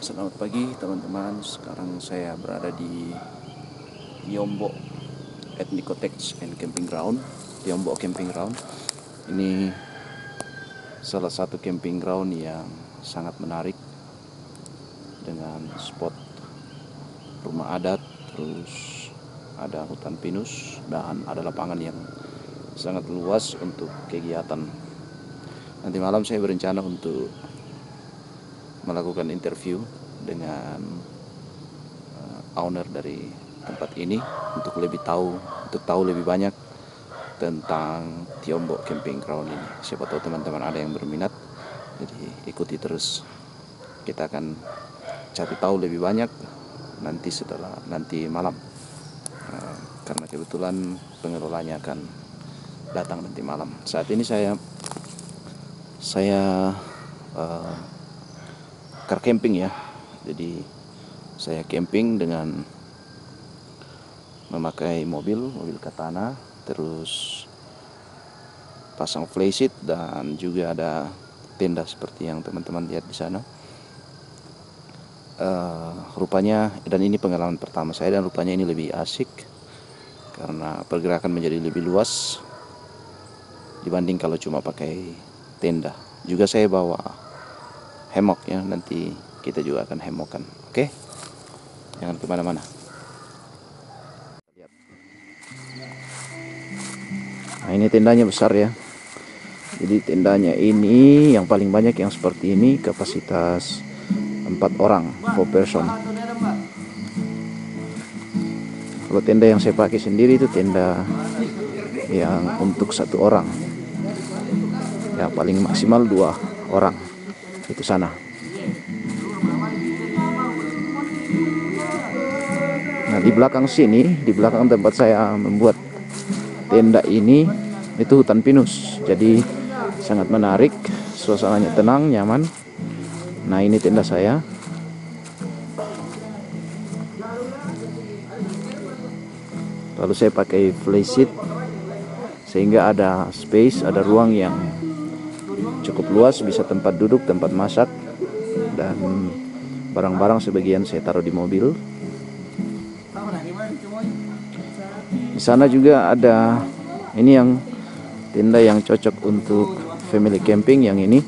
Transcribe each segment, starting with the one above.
Selamat pagi teman-teman. Sekarang saya berada di Tiombo Ethnicotex and Camping Ground. Tiombo Camping Ground. Ini salah satu camping ground yang sangat menarik dengan spot rumah adat, terus ada hutan pinus dan ada lapangan yang sangat luas untuk kegiatan. Nanti malam saya berencana untuk melakukan interview dengan owner dari tempat ini untuk tahu lebih banyak tentang Tiombo Camping Ground ini. Siapa tahu teman-teman ada yang berminat, jadi ikuti terus. Kita akan cari tahu lebih banyak nanti malam, karena kebetulan pengelolanya akan datang nanti malam. Saat ini saya car camping ya, jadi saya camping dengan memakai mobil Katana, terus pasang flysheet dan juga ada tenda seperti yang teman-teman lihat di sana. Rupanya, dan ini pengalaman pertama saya, dan rupanya ini lebih asik karena pergerakan menjadi lebih luas dibanding kalau cuma pakai tenda. Juga saya bawa hemok ya, nanti kita juga akan hemokan. Oke, jangan kemana-mana. Nah, ini tendanya besar ya. Jadi tendanya ini yang paling banyak yang seperti ini, kapasitas 4 orang, 4 person. Kalau tenda yang saya pakai sendiri itu tenda yang untuk 1 orang. Ya, paling maksimal 2 orang. Itu sana. Nah, di belakang sini, di belakang tempat saya membuat tenda ini, itu hutan pinus. Jadi sangat menarik, suasananya tenang, nyaman. Nah, ini tenda saya. Lalu saya pakai flysheet sehingga ada space, ada ruang yang cukup luas, bisa tempat duduk, tempat masak, dan barang-barang sebagian saya taruh di mobil. Di sana juga ada ini yang tenda yang cocok untuk family camping, yang ini.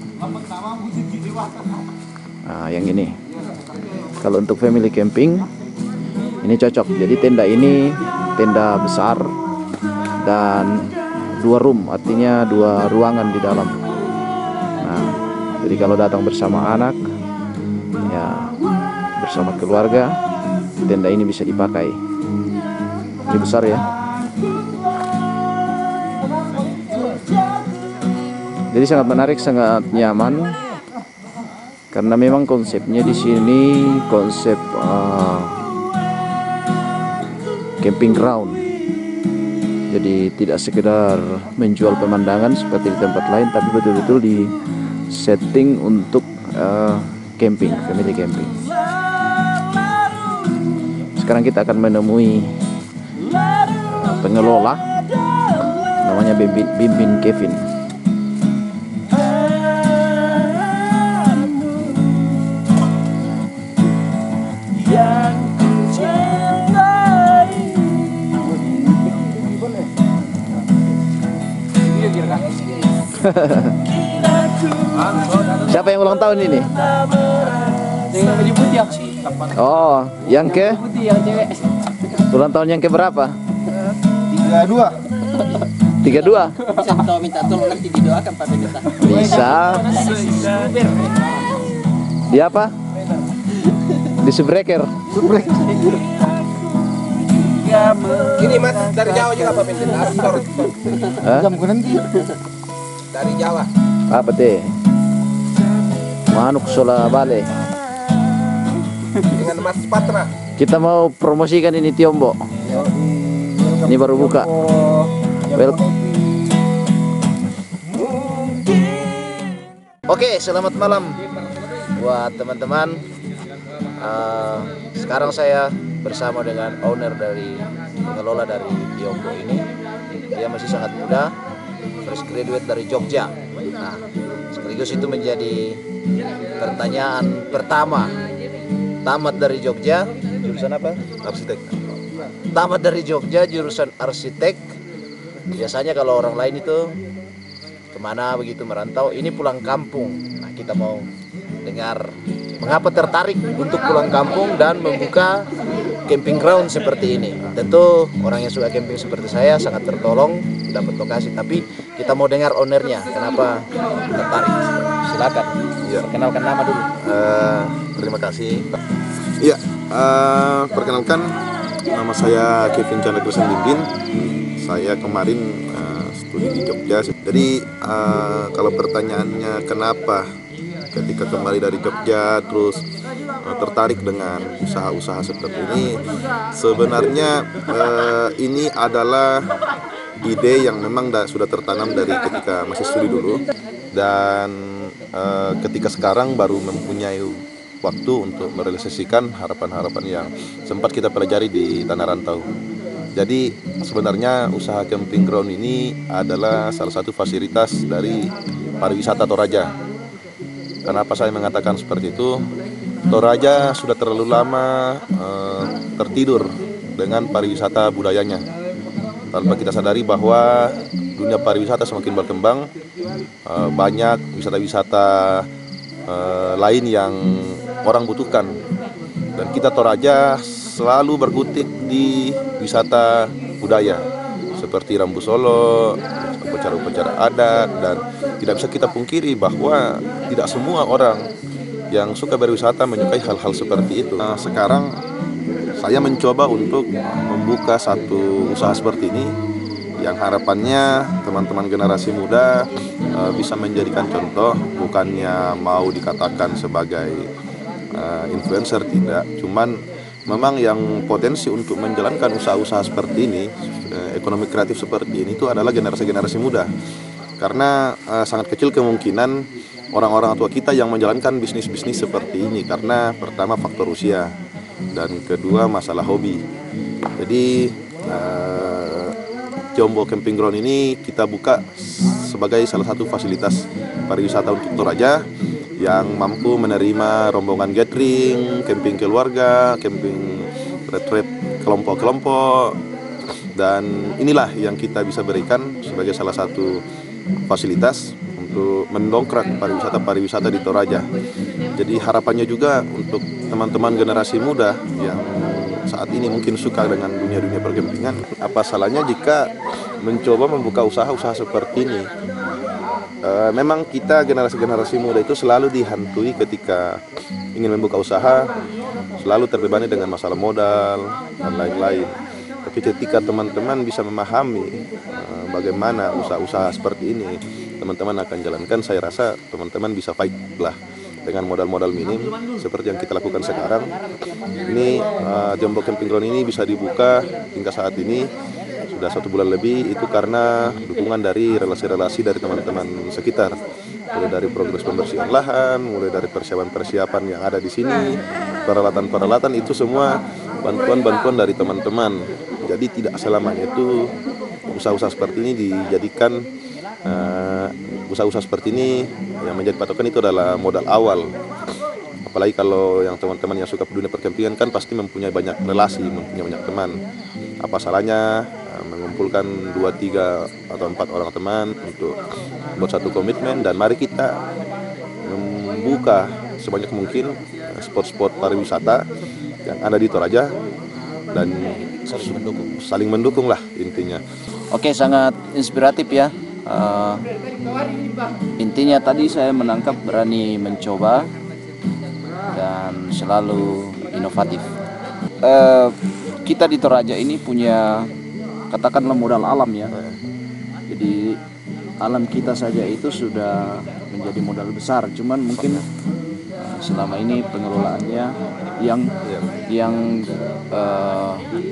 Nah, yang ini. Kalau untuk family camping ini cocok. Jadi tenda ini tenda besar dan 2 room, artinya 2 ruangan di dalam. Nah, jadi kalau datang bersama anak, ya bersama keluarga, tenda ini bisa dipakai. Ini besar ya. Jadi sangat menarik, sangat nyaman, karena memang konsepnya di sini konsep camping ground. Jadi tidak sekedar menjual pemandangan seperti di tempat lain, tapi betul-betul di setting untuk camping, family camping. Sekarang kita akan menemui pengelola, namanya Bimbin Kevin. Siapa yang ulang tahun ini? Yang baju putih ya? Oh, yang ke? Putih yang cewek. Ulang tahun yang ke berapa? 32. 32? Bisa tahu minta tolong nanti didoakan Pak Pendeta. Bisa. Di apa? Di Subreker. Ini Mas dari Jawa juga Pak Pendeta. Hah? Dari Jawa. Apa teh? Manuk sola bale. Dengan Mas Patra. Kita mau promosikan ini Tiombo. Ini baru buka. Oke, selamat malam buat teman-teman. Sekarang saya bersama dengan owner dari pengelola dari Tiombo ini. Dia masih sangat muda, fresh graduate dari Jogja. Nah, sekaligus itu menjadi pertanyaan pertama tamat dari Jogja, jurusan apa? Arsitek. Tamat dari Jogja, jurusan arsitek. Biasanya kalau orang lain itu kemana begitu merantau, ini pulang kampung. Nah, kita mau dengar mengapa tertarik untuk pulang kampung dan membuka camping ground seperti ini. Tentu orang yang suka camping seperti saya sangat tertolong dapat lokasi, tapi kita mau dengar ownernya kenapa tertarik. Silakan, Ya. perkenalkan nama dulu. Terima kasih. Iya, perkenalkan nama saya Kevin Chandra Krishna Dimbin. Saya kemarin studi di Jogja. Jadi kalau pertanyaannya kenapa ketika kembali dari Jogja terus tertarik dengan usaha-usaha seperti ini, sebenarnya ini adalah ide yang memang sudah tertanam dari ketika masih studi dulu, dan ketika sekarang baru mempunyai waktu untuk merealisasikan harapan-harapan yang sempat kita pelajari di tanah rantau. Jadi sebenarnya usaha camping ground ini adalah salah satu fasilitas dari pariwisata Toraja. Kenapa saya mengatakan seperti itu? Toraja sudah terlalu lama tertidur dengan pariwisata budayanya, tanpa kita sadari bahwa dunia pariwisata semakin berkembang, banyak wisata-wisata lain yang orang butuhkan, dan kita Toraja selalu berkutik di wisata budaya seperti Rambu Solo, upacara-upacara adat, dan tidak bisa kita pungkiri bahwa tidak semua orang yang suka berwisata menyukai hal-hal seperti itu. Nah, sekarang saya mencoba untuk membuka satu usaha seperti ini yang harapannya teman-teman generasi muda bisa menjadikan contoh, bukannya mau dikatakan sebagai influencer, tidak, cuman memang yang potensi untuk menjalankan usaha-usaha seperti ini, ekonomi kreatif seperti ini, itu adalah generasi-generasi muda. Karena sangat kecil kemungkinan orang-orang tua kita yang menjalankan bisnis-bisnis seperti ini, karena pertama faktor usia, dan kedua masalah hobi. Jadi Tiombo Camping Ground ini kita buka sebagai salah satu fasilitas pariwisata untuk Toraja yang mampu menerima rombongan gathering, camping keluarga, camping retreat kelompok-kelompok, dan inilah yang kita bisa berikan sebagai salah satu fasilitas untuk mendongkrak pariwisata di Toraja. Jadi harapannya juga untuk teman-teman generasi muda yang saat ini mungkin suka dengan dunia-dunia perkempingan, apa salahnya jika mencoba membuka usaha-usaha seperti ini. Memang kita generasi-generasi muda itu selalu dihantui ketika ingin membuka usaha, selalu terbebani dengan masalah modal dan lain-lain. Tapi ketika teman-teman bisa memahami bagaimana usaha-usaha seperti ini teman-teman akan jalankan, saya rasa teman-teman bisa fight lah dengan modal-modal minim seperti yang kita lakukan sekarang. Ini Tiombo Camping Ground ini bisa dibuka hingga saat ini sudah 1 bulan lebih, itu karena dukungan dari relasi-relasi dari teman-teman sekitar, mulai dari progres pembersihan lahan, mulai dari persiapan-persiapan yang ada di sini, peralatan-peralatan, itu semua bantuan-bantuan dari teman-teman. Jadi tidak selamanya itu usaha-usaha seperti ini dijadikan usaha-usaha seperti ini yang menjadi patokan itu adalah modal awal. Apalagi kalau yang teman-teman yang suka dunia perkempingan kan pasti mempunyai banyak relasi, mempunyai banyak teman. Apa salahnya mengumpulkan 2, 3, atau 4 orang teman untuk buat satu komitmen, dan mari kita membuka sebanyak mungkin spot-spot pariwisata yang ada di Toraja dan saling mendukung lah intinya. Oke, sangat inspiratif ya. Intinya tadi saya menangkap berani mencoba dan selalu inovatif. Kita di Toraja ini punya, katakanlah, modal alam ya. Jadi alam kita saja itu sudah menjadi modal besar. Cuman mungkin selama ini pengelolaannya yang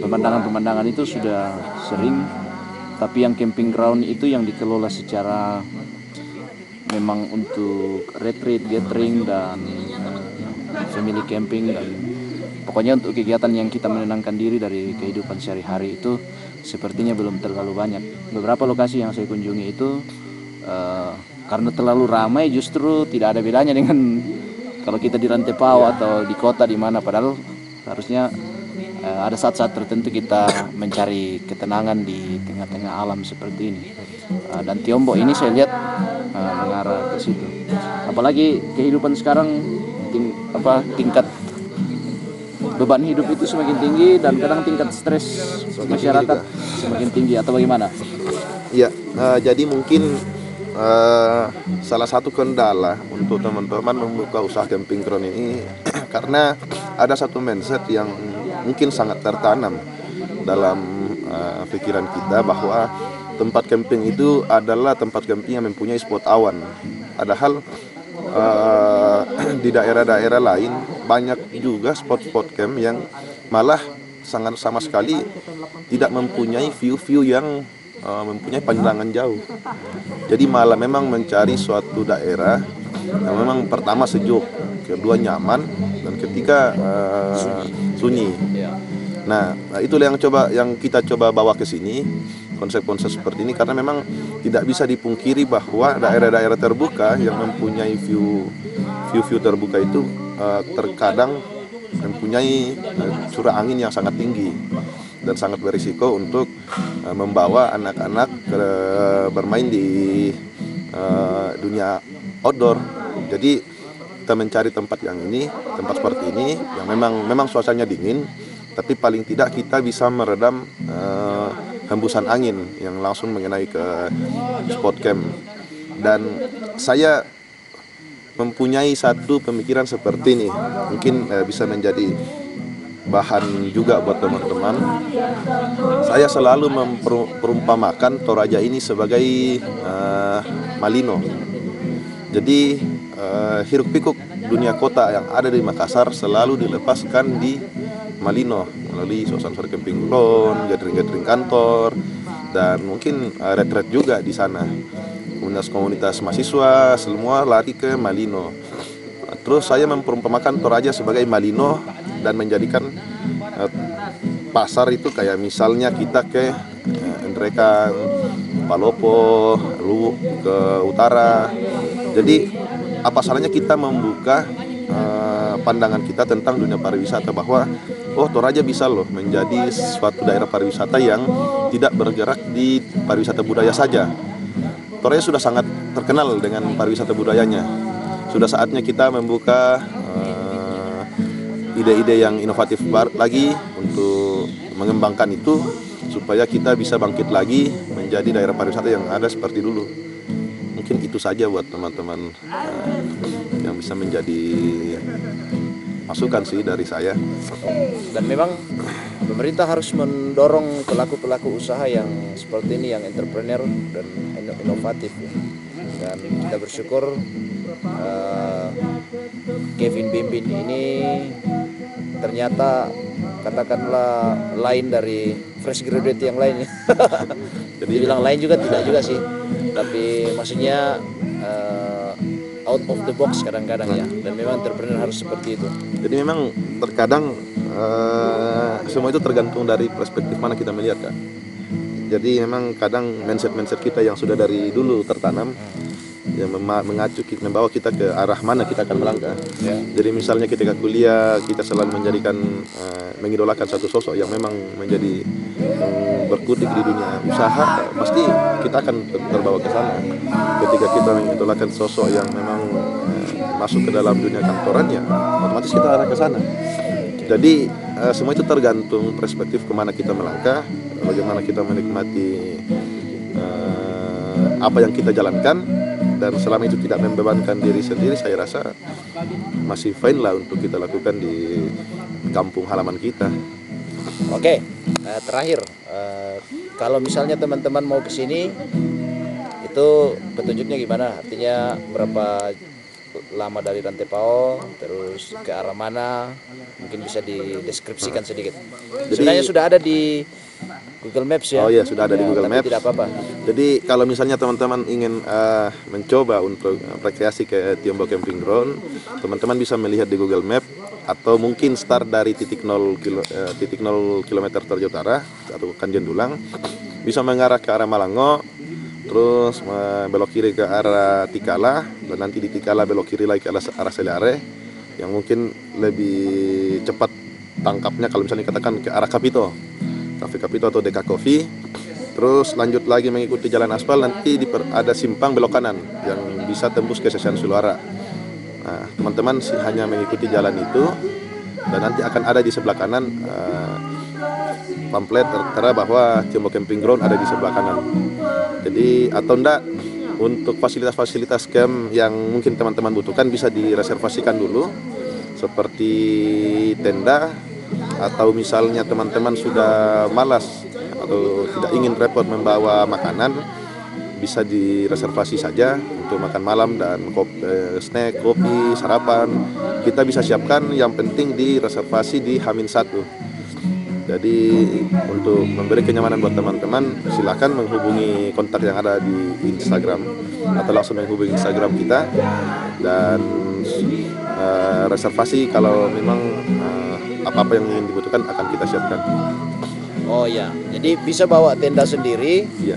pemandangan-pemandangan itu sudah sering, tapi yang camping ground itu yang dikelola secara memang untuk retreat, gathering, dan family camping, dan pokoknya untuk kegiatan yang kita menenangkan diri dari kehidupan sehari-hari itu sepertinya belum terlalu banyak. Beberapa lokasi yang saya kunjungi itu karena terlalu ramai justru tidak ada bedanya dengan kalau kita di Rantepao atau di kota di mana, padahal harusnya ada saat-saat tertentu kita mencari ketenangan di tengah-tengah alam seperti ini. Dan Tiombo ini saya lihat mengarah ke situ. Apalagi kehidupan sekarang tingkat beban hidup itu semakin tinggi dan kadang tingkat stres masyarakat semakin tinggi, atau bagaimana? Ya, jadi mungkin salah satu kendala untuk teman-teman membuka usaha camping ground ini karena ada satu mindset yang mungkin sangat tertanam dalam pikiran kita bahwa tempat camping itu adalah tempat camping yang mempunyai spot awan. Padahal di daerah-daerah lain banyak juga spot-spot camp yang malah sangat sama sekali tidak mempunyai view-view yang mempunyai pandangan jauh. Jadi malah memang mencari suatu daerah yang memang pertama sejuk, kedua nyaman, dan ketiga sunyi. Nah, itulah yang kita coba bawa ke sini, konsep-konsep seperti ini, karena memang tidak bisa dipungkiri bahwa daerah-daerah terbuka yang mempunyai view terbuka itu terkadang mempunyai curah angin yang sangat tinggi dan sangat berisiko untuk membawa anak-anak bermain di dunia outdoor. Jadi kita mencari tempat tempat seperti ini yang memang suasananya dingin, tapi paling tidak kita bisa meredam hembusan angin yang langsung mengenai ke spot camp. Dan saya mempunyai satu pemikiran seperti ini, mungkin bisa menjadi bahan juga buat teman-teman. Saya selalu memperumpamakan Toraja ini sebagai Malino. Jadi hiruk pikuk dunia kota yang ada di Makassar selalu dilepaskan di Malino melalui suasana camping ground, gathering kantor, dan mungkin retret juga di sana. Komunitas mahasiswa semua lari ke Malino. Terus saya memperumpamakan Toraja sebagai Malino dan menjadikan pasar itu kayak misalnya kita ke Ndrekan, Palopo, Luwuk ke utara. Jadi apa salahnya kita membuka pandangan kita tentang dunia pariwisata bahwa Toraja bisa loh menjadi suatu daerah pariwisata yang tidak bergerak di pariwisata budaya saja. Toraja sudah sangat terkenal dengan pariwisata budayanya. Sudah saatnya kita membuka ide-ide yang inovatif lagi untuk mengembangkan itu supaya kita bisa bangkit lagi menjadi daerah pariwisata yang ada seperti dulu. Mungkin itu saja buat teman-teman yang bisa menjadi masukan sih dari saya. Dan memang pemerintah harus mendorong pelaku-pelaku usaha yang seperti ini, yang entrepreneur dan inovatif ya. Dan kita bersyukur Kevin Bimbin ini ternyata katakanlah lain dari fresh graduate yang lain. Jadi bilang lain juga tidak juga sih, tapi maksudnya out of the box kadang-kadang ya. Dan memang entrepreneur harus seperti itu. Jadi memang terkadang semua itu tergantung dari perspektif mana kita melihat, Kak. Jadi memang kadang mindset kita yang sudah dari dulu tertanam yang membawa kita ke arah mana kita akan melangkah. Ya. Jadi misalnya ketika kuliah kita selalu mengidolakan satu sosok yang memang menjadi berkutik di dunia usaha, pasti kita akan terbawa ke sana. Ketika kita mengidolakan sosok yang memang masuk ke dalam dunia kantoran, ya otomatis kita arah ke sana. Jadi semua itu tergantung perspektif kemana kita melangkah, bagaimana kita menikmati apa yang kita jalankan, dan selama itu tidak membebankan diri sendiri, saya rasa masih fine lah untuk kita lakukan di kampung halaman kita. Oke, terakhir, kalau misalnya teman-teman mau ke sini, itu petunjuknya gimana? Artinya berapa lama dari Rantepao, terus ke arah mana? Mungkin bisa dideskripsikan sedikit. Sebenarnya sudah ada di Google Maps ya? Oh iya, sudah ada di Google Maps. Tidak apa-apa. Jadi kalau misalnya teman-teman ingin mencoba untuk rekreasi ke Tiombo Camping Ground, teman-teman bisa melihat di Google Maps, atau mungkin start dari titik 0 km Toraja Utara atau Kanjen Dulang, bisa mengarah ke arah Malango, terus belok kiri ke arah Tikala, dan nanti di Tikala belok kiri lagi ke arah Seliare. yang mungkin lebih cepat tangkapnya kalau misalnya katakan ke arah Kapito, Cafe Kapito atau Deka Coffee. Terus lanjut lagi mengikuti jalan aspal, nanti ada simpang belok kanan yang bisa tembus ke Sesan Sulara. Nah, teman-teman hanya mengikuti jalan itu, dan nanti akan ada di sebelah kanan pamflet tertera bahwa Tiombo Camping Ground ada di sebelah kanan. Jadi atau enggak, untuk fasilitas-fasilitas camp yang mungkin teman-teman butuhkan bisa direservasikan dulu, seperti tenda, atau misalnya teman-teman sudah malas atau tidak ingin repot membawa makanan, bisa direservasi saja untuk makan malam dan snack, kopi, sarapan. Kita bisa siapkan, yang penting direservasi di H-1. Jadi untuk memberi kenyamanan buat teman-teman, silakan menghubungi kontak yang ada di Instagram atau langsung menghubungi Instagram kita, dan reservasi kalau memang apa-apa yang ingin dibutuhkan akan kita siapkan. Oh ya, jadi bisa bawa tenda sendiri. Iya.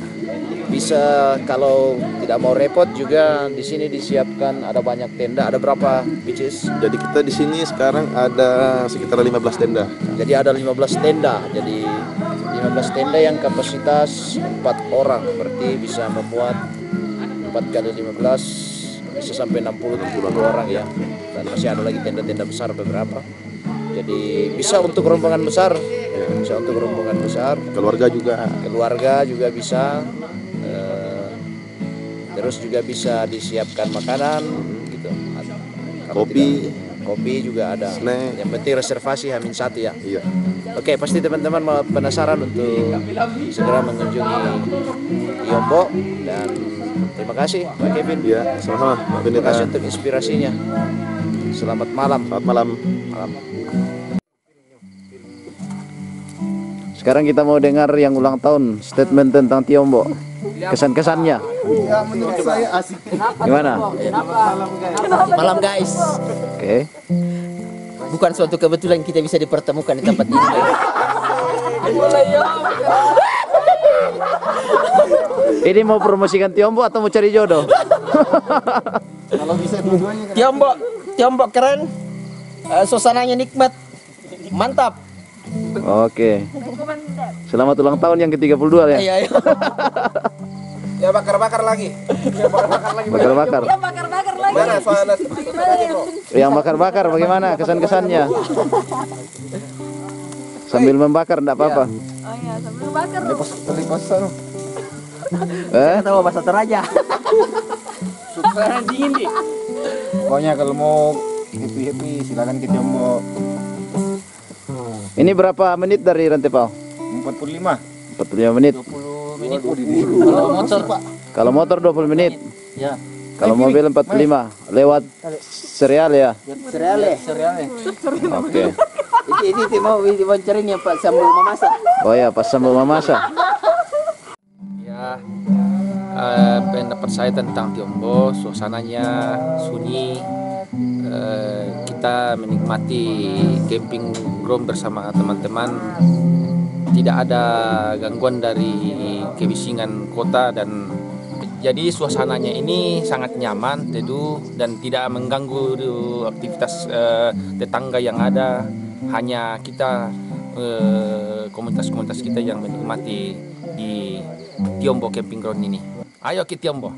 Bisa kalau tidak mau repot juga di sini disiapkan, ada banyak tenda. Ada berapa bitches? Jadi kita di sini sekarang ada sekitar 15 tenda. Jadi ada 15 tenda. Jadi 15 tenda yang kapasitas 4 orang, berarti bisa memuat 4 kali 15 bisa sampai 60 orang ya. Dan masih ada lagi tenda-tenda besar beberapa. Jadi bisa untuk rombongan besar, bisa untuk rombongan besar. Keluarga juga bisa. Terus juga bisa disiapkan makanan gitu. Kopi juga ada. Snack. Yang penting reservasi H-1 ya. Iya. Oke, pasti teman-teman mau penasaran untuk segera mengunjungi Tiombo, dan terima kasih Pak Kevin. Iya, sama-sama Mbak Terima Benita. kasih untuk inspirasinya. Selamat malam. Selamat malam. Sekarang kita mau dengar yang ulang tahun, statement tentang Tiombo. Kesan-kesannya. Ya, menurut saya asik. Gimana? Malam guys. Oke. Bukan suatu kebetulan kita bisa dipertemukan di tempat ini. Ini mau promosikan Tiombo atau mau cari jodoh? Kalau bisa dua-duanya. Tiombo keren. Suasananya nikmat. Mantap. Oke. Selamat ulang tahun yang ke-32 ya. Iya. Ya bakar-bakar lagi. Bakar-bakar. Ya bakar-bakar lagi. Mana soalnya Bagaimana ya? Yang bakar-bakar bagaimana kesan-kesannya? Sambil membakar enggak apa-apa. Oh iya, sambil bakar. Tahu bahasa Toraja. sekarang dingin nih. Pokoknya kalau mau happy silakan ke Tiombo. Ini berapa menit dari Rantepao? 45. 45 menit. 20 menit. Kalau motor Pak. Kalau motor 20 menit. Ya. Kalau mobil 45. Lewat serial ya. Seriale. Oke. Itu mau wawancarin ya Pak sambil memasak. Oh ya, pas sambil memasak. Ya, pendapat saya tentang Tiombo, suasananya sunyi. Kita menikmati camping ground bersama teman-teman. Tidak ada gangguan dari kebisingan kota, dan jadi suasananya ini sangat nyaman, teduh, dan tidak mengganggu aktivitas tetangga yang ada. Hanya kita komunitas-komunitas kita yang menikmati di Tiombo Camping Ground ini. Ayo ke Tiombo.